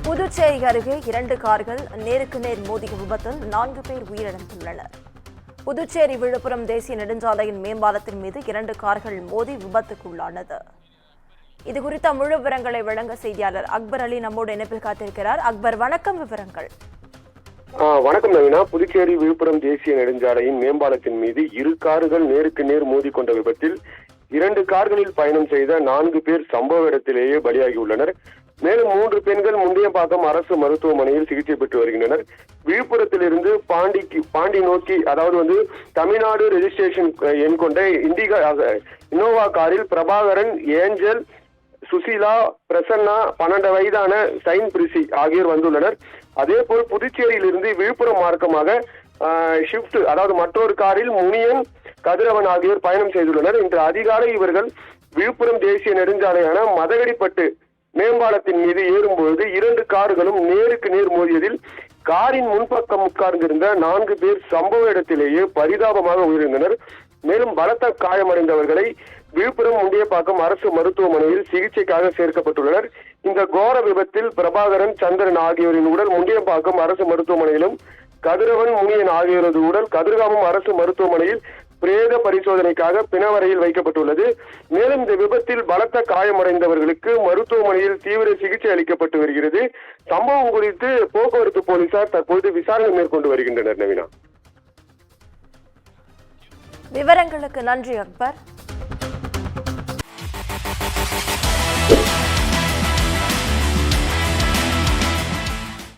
புதுச்சேரி அருகே 2 கார்கள் நேருக்கு நேர் மோதிய விபத்தில் 4 பேர் உயிரிழந்துள்ளனர். புதுச்சேரி விழுப்புரம் தேசிய நெடுஞ்சாலையின் மேம்பாலத்தின் மீது 2 கார்கள் மோதி விபத்துக்குள்ளானது. இதுகுறித்த முழு விவரங்களை வழங்க செய்தியாளர் அக்பர் அலி நம்மோடு இணைப்பில் காத்திருக்கிறார். அக்பர், வணக்கம். விவரங்கள். வணக்கம் நவீனா. புதுச்சேரி விழுப்புரம் தேசிய நெடுஞ்சாலையின் மேம்பாலத்தின் மீது 2 கார்கள் நேருக்கு நேர் மோதி கொண்ட விபத்தில் 2 கார்களில் பயணம் செய்த 4 பேர் சம்பவ இடத்திலேயே பலியாகியுள்ளனர். மேலும் 3 பெண்கள் முண்டியம்பாக்கம் அரசு மருத்துவமனையில் சிகிச்சை பெற்று வருகின்றனர். விழுப்புரத்திலிருந்து பாண்டி நோக்கி, அதாவது தமிழ்நாடு ரெஜிஸ்ட்ரேஷன் எண் கொண்ட இன்னோவா காரில் பிரபாகரன், ஏஞ்சல், சுசீலா, பிரசன்னா, 12 வயதான சைன் பிரிசி ஆகியோர் வந்துள்ளனர். அதே போல் புதுச்சேரியிலிருந்து விழுப்புரம் மார்க்கமாக ஷிப்ட், அதாவது மற்றொரு காரில் முனியன், கதிரவன் ஆகியோர் பயணம் செய்துள்ளனர். இன்று அதிகாலை இவர்கள் விழுப்புரம் தேசிய நெடுஞ்சாலையான மதகடிப்பட்டு மேம்பாலத்தின் மீது ஏறும்பொழுது 2 கார்களும் நேருக்கு நேர் மோதியதில் காரின் முன்பக்கம் உட்கார்ந்திருந்த 4 பேர் சம்பவ இடத்திலேயே பரிதாபமாக உயிரிழந்தனர். மேலும் பலத்த காயமடைந்தவர்களை விழுப்புரம் முண்டியப்பாக்கம் அரசு மருத்துவமனையில் சிகிச்சைக்காக சேர்க்கப்பட்டுள்ளனர். இந்த கோர விபத்தில் பிரபாகரன், சந்திரன் ஆகியோரின் உடல் முண்டியப்பாக்கம் அரசு மருத்துவமனையிலும், கதிரவன், முனியன் ஆகியோரது உடல் கதிர்காமம் அரசு மருத்துவமனையில் பிரேத பரிசோதனைக்காக பிணவரையில் வைக்கப்பட்டுள்ளது. மேலும் இந்த விபத்தில் பலத்த காயமடைந்தவர்களுக்கு மருத்துவமனையில் தீவிர சிகிச்சை அளிக்கப்பட்டு வருகிறது. சம்பவம் குறித்து போக்குவரத்து போலீசார் தற்போது விசாரணை மேற்கொண்டு வருகின்றனர். நவீனா, விவரங்களுக்கு நன்றி அக்பர்.